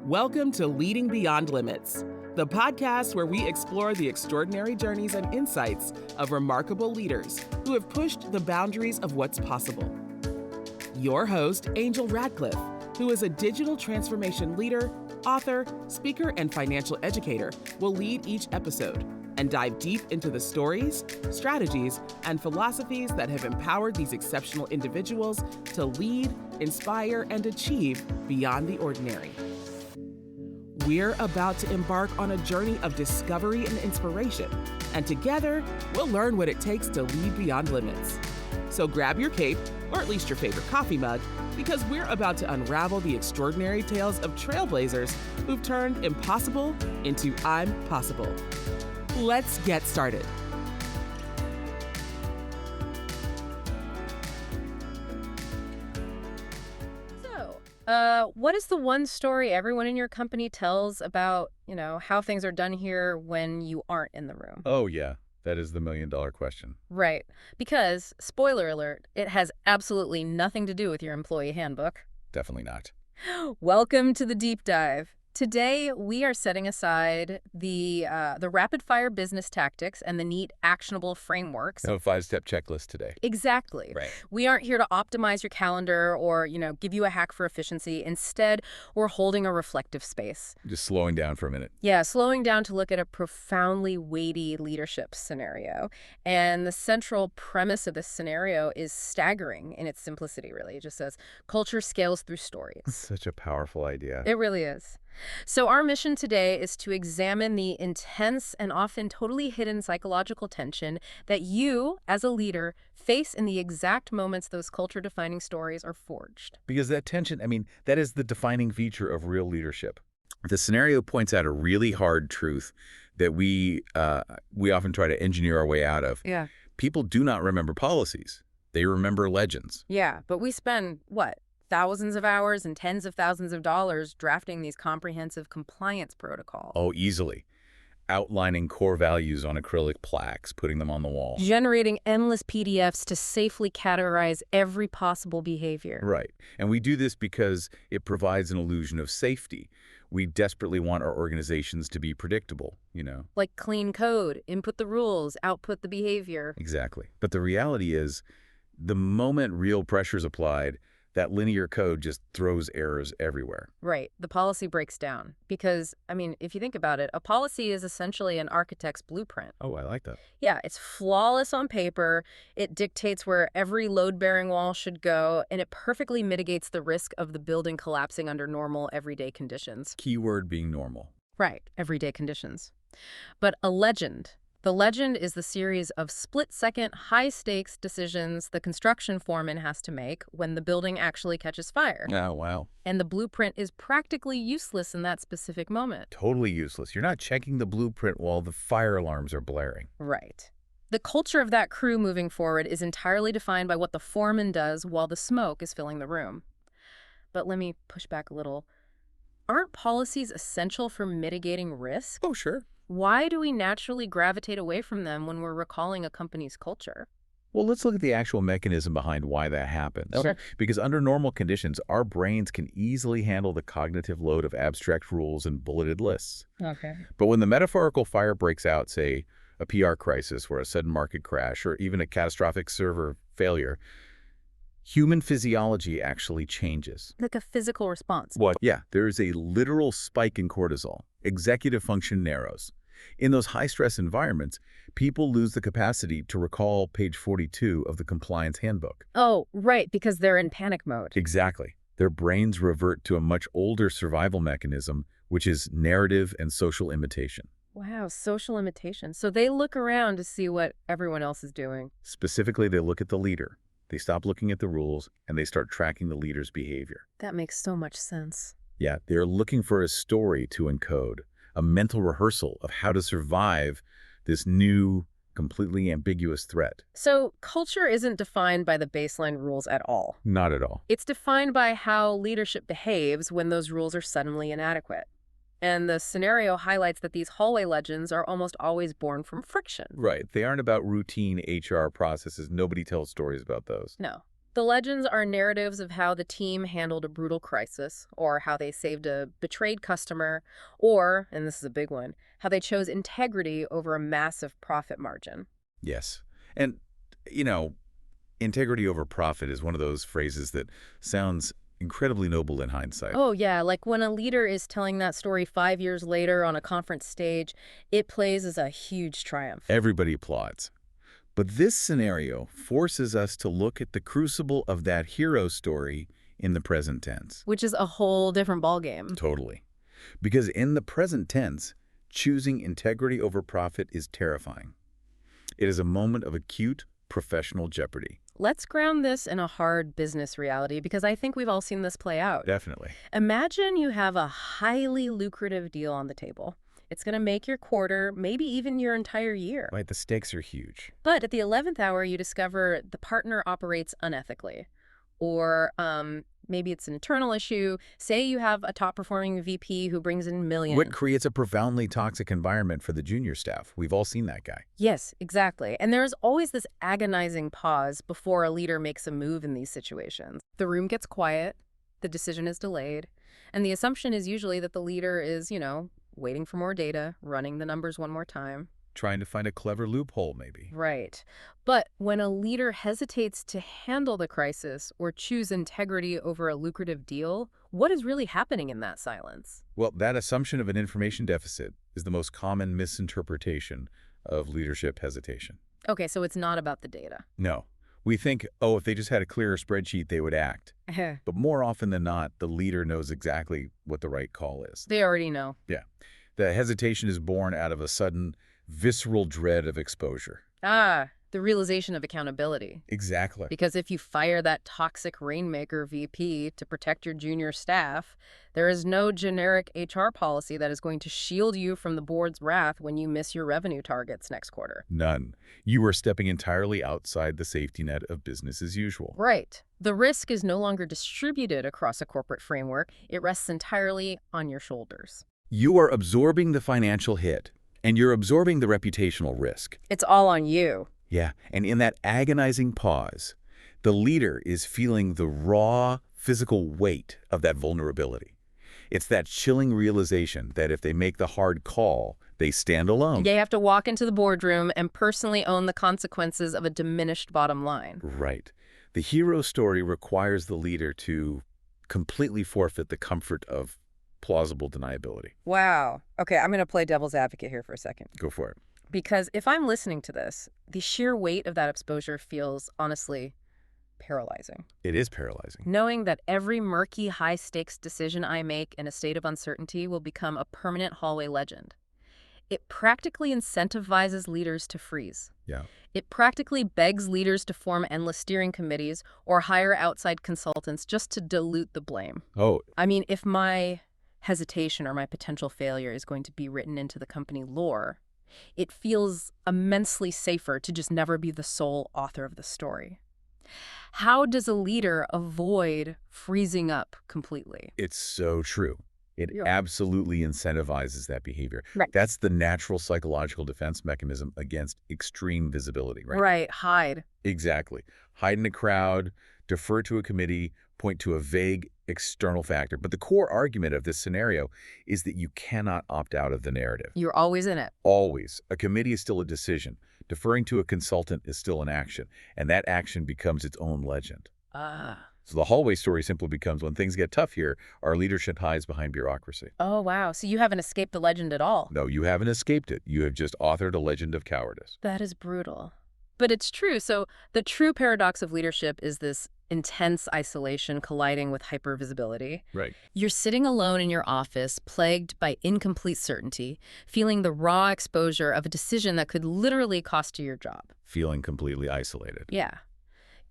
Welcome to Leading Beyond Limits, the podcast where we explore the extraordinary journeys and insights of remarkable leaders who have pushed the boundaries of what's possible. Your host, Angel Radcliffe, who is a digital transformation leader, author, speaker, and financial educator, will lead each episode and dive deep into the stories, strategies, and philosophies that have empowered these exceptional individuals to lead, inspire, and achieve beyond the ordinary. We're about to embark on a journey of discovery and inspiration, and together, we'll learn what it takes to lead beyond limits. So grab your cape, or at least your favorite coffee mug, because we're about to unravel the extraordinary tales of trailblazers who've turned impossible into I'm possible. Let's get started. What is the one story everyone in your company tells about, how things are done here when you aren't in the room? Oh, yeah. That is the million-dollar question. Right. Because, spoiler alert, it has absolutely nothing to do with your employee handbook. Definitely not. Welcome to the deep dive. Today, we are setting aside the rapid-fire business tactics and the neat, actionable frameworks. No 5-step checklist today. Exactly. Right. We aren't here to optimize your calendar or, give you a hack for efficiency. Instead, we're holding a reflective space. Just slowing down for a minute. Yeah, slowing down to look at a profoundly weighty leadership scenario. And the central premise of this scenario is staggering in its simplicity, really. It just says, culture scales through stories. Such a powerful idea. It really is. So our mission today is to examine the intense and often totally hidden psychological tension that you, as a leader, face in the exact moments those culture-defining stories are forged. Because that tension, that is the defining feature of real leadership. The scenario points out a really hard truth that we often try to engineer our way out of. Yeah. People do not remember policies. They remember legends. Yeah, but we spend, thousands of hours and tens of thousands of dollars drafting these comprehensive compliance protocols. Oh, easily. Outlining core values on acrylic plaques, putting them on the wall. Generating endless PDFs to safely categorize every possible behavior. Right. And we do this because it provides an illusion of safety. We desperately want our organizations to be predictable, Like clean code, input the rules, output the behavior. Exactly. But the reality is, the moment real pressure is applied, that linear code just throws errors everywhere. Right. The policy breaks down. Because, if you think about it, a policy is essentially an architect's blueprint. Oh, I like that. Yeah, it's flawless on paper. It dictates where every load-bearing wall should go, and it perfectly mitigates the risk of the building collapsing under normal, everyday conditions. Keyword being normal. Right. Everyday conditions. But a legend. The legend is the series of split-second, high-stakes decisions the construction foreman has to make when the building actually catches fire. Oh, wow. And the blueprint is practically useless in that specific moment. Totally useless. You're not checking the blueprint while the fire alarms are blaring. Right. The culture of that crew moving forward is entirely defined by what the foreman does while the smoke is filling the room. But let me push back a little. Aren't policies essential for mitigating risk? Oh, sure. Why do we naturally gravitate away from them when we're recalling a company's culture? Well, let's look at the actual mechanism behind why that happens. Okay. Because under normal conditions, our brains can easily handle the cognitive load of abstract rules and bulleted lists. Okay. But when the metaphorical fire breaks out, say, a PR crisis or a sudden market crash or even a catastrophic server failure, human physiology actually changes. Like a physical response. What? Yeah, there is a literal spike in cortisol. Executive function narrows. In those high-stress environments, people lose the capacity to recall page 42 of the compliance handbook. Oh, right, because they're in panic mode. Exactly. Their brains revert to a much older survival mechanism, which is narrative and social imitation. Wow, social imitation. So they look around to see what everyone else is doing. Specifically, they look at the leader. They stop looking at the rules, and they start tracking the leader's behavior. That makes so much sense. Yeah, they're looking for a story to encode, a mental rehearsal of how to survive this new, completely ambiguous threat. So culture isn't defined by the baseline rules at all. Not at all. It's defined by how leadership behaves when those rules are suddenly inadequate. And the scenario highlights that these hallway legends are almost always born from friction. Right. They aren't about routine HR processes. Nobody tells stories about those. No. The legends are narratives of how the team handled a brutal crisis, or how they saved a betrayed customer, or, and this is a big one, how they chose integrity over a massive profit margin. Yes. And, you know, integrity over profit is one of those phrases that sounds incredibly noble in hindsight. Oh, yeah, like when a leader is telling that story 5 years later on a conference stage, it plays as a huge triumph. Everybody applauds. But this scenario forces us to look at the crucible of that hero story in the present tense. Which is a whole different ballgame. Totally. Because in the present tense, choosing integrity over profit is terrifying. It is a moment of acute professional jeopardy. Let's ground this in a hard business reality, because I think we've all seen this play out. Definitely. Imagine you have a highly lucrative deal on the table. It's going to make your quarter, maybe even your entire year. Right, the stakes are huge. But at the 11th hour, you discover the partner operates unethically. Or maybe it's an internal issue. Say you have a top-performing VP who brings in millions. What creates a profoundly toxic environment for the junior staff? We've all seen that guy. Yes, exactly. And there's always this agonizing pause before a leader makes a move in these situations. The room gets quiet, the decision is delayed, and the assumption is usually that the leader is, waiting for more data, running the numbers one more time. Trying to find a clever loophole, maybe. Right. But when a leader hesitates to handle the crisis or choose integrity over a lucrative deal, what is really happening in that silence? Well, that assumption of an information deficit is the most common misinterpretation of leadership hesitation. Okay, so it's not about the data. No. We think, oh, if they just had a clearer spreadsheet, they would act. But more often than not, the leader knows exactly what the right call is. They already know. Yeah. The hesitation is born out of a sudden, visceral dread of exposure. Ah, the realization of accountability. Exactly. Because if you fire that toxic rainmaker VP to protect your junior staff, there is no generic HR policy that is going to shield you from the board's wrath when you miss your revenue targets next quarter. None. You are stepping entirely outside the safety net of business as usual. Right. The risk is no longer distributed across a corporate framework. It rests entirely on your shoulders. You are absorbing the financial hit, and you're absorbing the reputational risk. It's all on you. Yeah, and in that agonizing pause, the leader is feeling the raw physical weight of that vulnerability. It's that chilling realization that if they make the hard call, they stand alone. They have to walk into the boardroom and personally own the consequences of a diminished bottom line. Right. The hero story requires the leader to completely forfeit the comfort of plausible deniability. Wow. Okay, I'm going to play devil's advocate here for a second. Go for it. Because if I'm listening to this, the sheer weight of that exposure feels, honestly, paralyzing. It is paralyzing. Knowing that every murky, high-stakes decision I make in a state of uncertainty will become a permanent hallway legend. It practically incentivizes leaders to freeze. Yeah. It practically begs leaders to form endless steering committees or hire outside consultants just to dilute the blame. Oh. I mean, if my hesitation or my potential failure is going to be written into the company lore, it feels immensely safer to just never be the sole author of the story. How does a leader avoid freezing up completely? It's so true. It Yeah. absolutely incentivizes that behavior. Right. That's the natural psychological defense mechanism against extreme visibility, right? Right, hide. Exactly. Hide in a crowd, defer to a committee, point to a vague external factor. But the core argument of this scenario is that you cannot opt out of the narrative. You're always in it. Always. A committee is still a decision. Deferring to a consultant is still an action. And that action becomes its own legend. Ah. So the hallway story simply becomes, when things get tough here, our leadership hides behind bureaucracy. Oh, wow. So you haven't escaped the legend at all. No, you haven't escaped it. You have just authored a legend of cowardice. That is brutal. But it's true. So the true paradox of leadership is this intense isolation colliding with hypervisibility. Right. You're sitting alone in your office, plagued by incomplete certainty, feeling the raw exposure of a decision that could literally cost you your job. Feeling completely isolated. Yeah.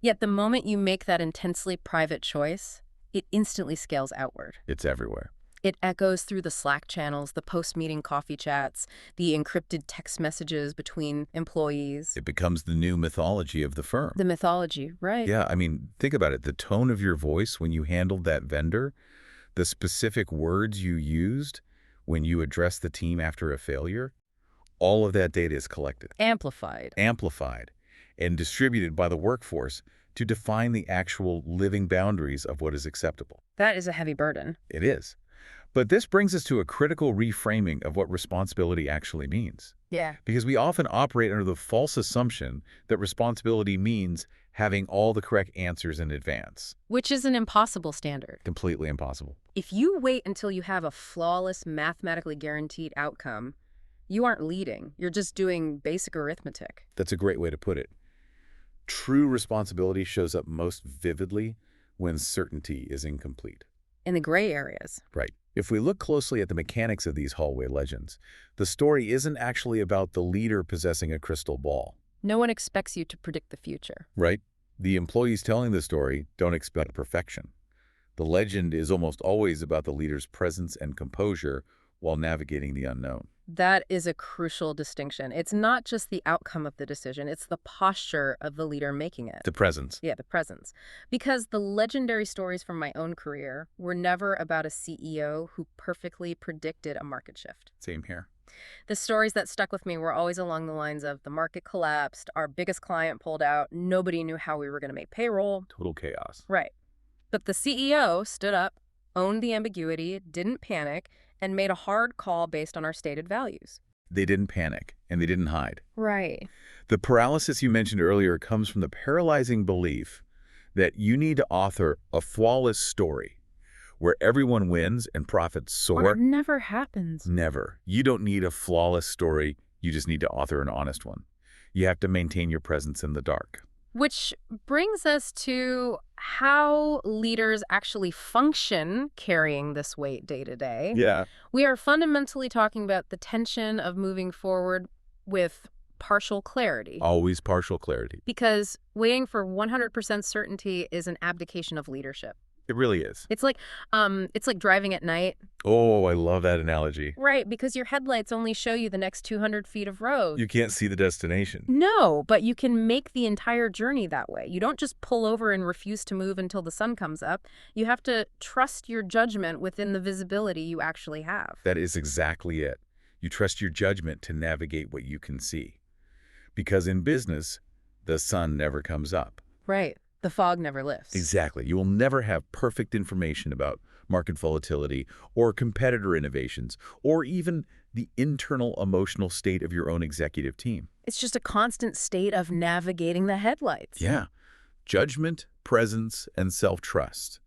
Yet the moment you make that intensely private choice, it instantly scales outward. It's everywhere. It echoes through the Slack channels, the post-meeting coffee chats, the encrypted text messages between employees. It becomes the new mythology of the firm. The mythology, right? Yeah, I mean, think about it. The tone of your voice when you handled that vendor, the specific words you used when you addressed the team after a failure, all of that data is collected, Amplified. amplified, and distributed by the workforce to define the actual living boundaries of what is acceptable. That is a heavy burden. It is. But this brings us to a critical reframing of what responsibility actually means. Yeah. Because we often operate under the false assumption that responsibility means having all the correct answers in advance. Which is an impossible standard. Completely impossible. If you wait until you have a flawless, mathematically guaranteed outcome, you aren't leading. You're just doing basic arithmetic. That's a great way to put it. True responsibility shows up most vividly when certainty is incomplete. In the gray areas. Right. If we look closely at the mechanics of these hallway legends, the story isn't actually about the leader possessing a crystal ball. No one expects you to predict the future. Right? The employees telling the story don't expect perfection. The legend is almost always about the leader's presence and composure while navigating the unknown. That is a crucial distinction. It's not just the outcome of the decision, it's the posture of the leader making it. The presence. Yeah, the presence. Because the legendary stories from my own career were never about a CEO who perfectly predicted a market shift. Same here. The stories that stuck with me were always along the lines of the market collapsed, our biggest client pulled out, nobody knew how we were going to make payroll. Total chaos. Right. But the CEO stood up, owned the ambiguity, didn't panic, and made a hard call based on our stated values. They didn't panic, and they didn't hide. Right. The paralysis you mentioned earlier comes from the paralyzing belief that you need to author a flawless story where everyone wins and profits soar. Or it never happens. Never. You don't need a flawless story. You just need to author an honest one. You have to maintain your presence in the dark. Which brings us to how leaders actually function carrying this weight day to day. Yeah. We are fundamentally talking about the tension of moving forward with partial clarity. Always partial clarity. Because waiting for 100% certainty is an abdication of leadership. It really is. It's like driving at night. Oh, I love that analogy. Right, because your headlights only show you the next 200 feet of road. You can't see the destination. No, but you can make the entire journey that way. You don't just pull over and refuse to move until the sun comes up. You have to trust your judgment within the visibility you actually have. That is exactly it. You trust your judgment to navigate what you can see. Because in business, the sun never comes up. Right. The fog never lifts. Exactly. You will never have perfect information about market volatility or competitor innovations or even the internal emotional state of your own executive team. It's just a constant state of navigating the headlights. Yeah. Judgment, presence, and self-trust.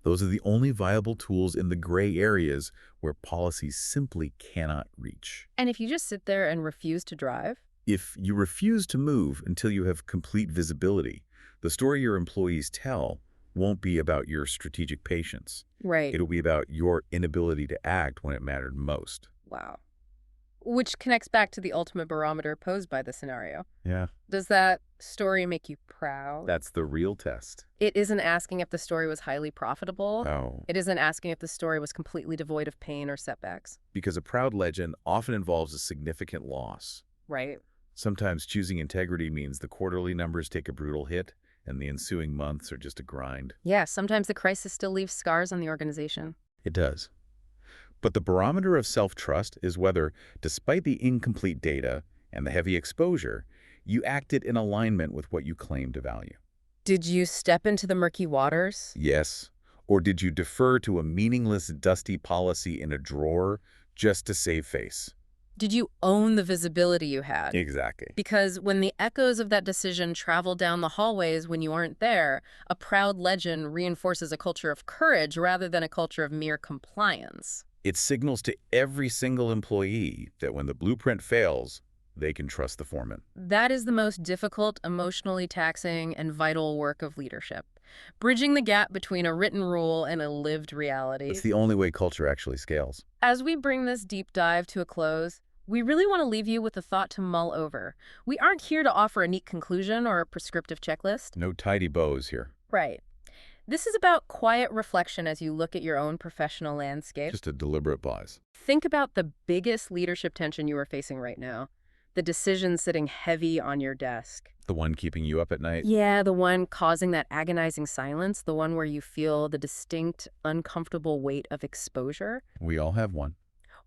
Those are the only viable tools in the gray areas where policies simply cannot reach. And if you just sit there and refuse to drive? If you refuse to move until you have complete visibility, the story your employees tell won't be about your strategic patience. Right. It'll be about your inability to act when it mattered most. Wow. Which connects back to the ultimate barometer posed by the scenario. Yeah. Does that story make you proud? That's the real test. It isn't asking if the story was highly profitable. Oh. It isn't asking if the story was completely devoid of pain or setbacks. Because a proud legend often involves a significant loss. Right. Sometimes choosing integrity means the quarterly numbers take a brutal hit, and the ensuing months are just a grind. Yeah, sometimes the crisis still leaves scars on the organization. It does. But the barometer of self-trust is whether, despite the incomplete data and the heavy exposure, you acted in alignment with what you claim to value. Did you step into the murky waters? Yes. Or did you defer to a meaningless, dusty policy in a drawer just to save face? Did you own the visibility you had? Exactly. Because when the echoes of that decision travel down the hallways when you aren't there, a proud legend reinforces a culture of courage rather than a culture of mere compliance. It signals to every single employee that when the blueprint fails, they can trust the foreman. That is the most difficult, emotionally taxing, and vital work of leadership. Bridging the gap between a written rule and a lived reality. It's the only way culture actually scales. As we bring this deep dive to a close, we really want to leave you with a thought to mull over. We aren't here to offer a neat conclusion or a prescriptive checklist. No tidy bows here. Right. This is about quiet reflection as you look at your own professional landscape. Just a deliberate pause. Think about the biggest leadership tension you are facing right now. The decision sitting heavy on your desk. The one keeping you up at night? Yeah, the one causing that agonizing silence, the one where you feel the distinct, uncomfortable weight of exposure. We all have one.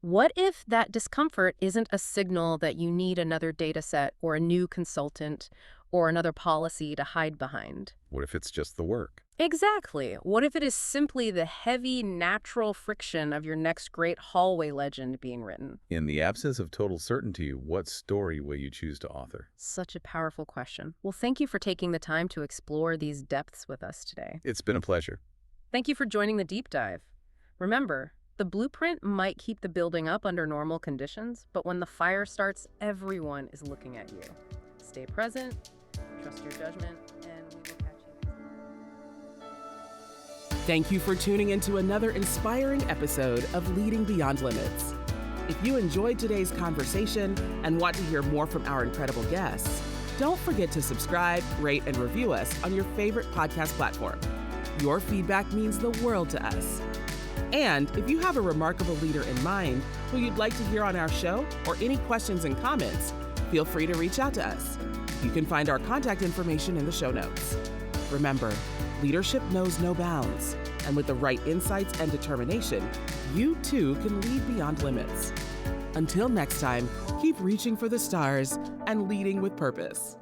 What if that discomfort isn't a signal that you need another data set or a new consultant or another policy to hide behind? What if it's just the work? Exactly. What if it is simply the heavy, natural friction of your next great hallway legend being written? In the absence of total certainty, what story will you choose to author? Such a powerful question. Well, thank you for taking the time to explore these depths with us today. It's been a pleasure. Thank you for joining the deep dive. Remember, the blueprint might keep the building up under normal conditions, but when the fire starts, everyone is looking at you. Stay present, trust your judgment, and we will catch you next time. Thank you for tuning into another inspiring episode of Leading Beyond Limits. If you enjoyed today's conversation and want to hear more from our incredible guests, don't forget to subscribe, rate, and review us on your favorite podcast platform. Your feedback means the world to us. And if you have a remarkable leader in mind who you'd like to hear on our show or any questions and comments, feel free to reach out to us. You can find our contact information in the show notes. Remember, leadership knows no bounds, and with the right insights and determination, you too can lead beyond limits. Until next time, keep reaching for the stars and leading with purpose.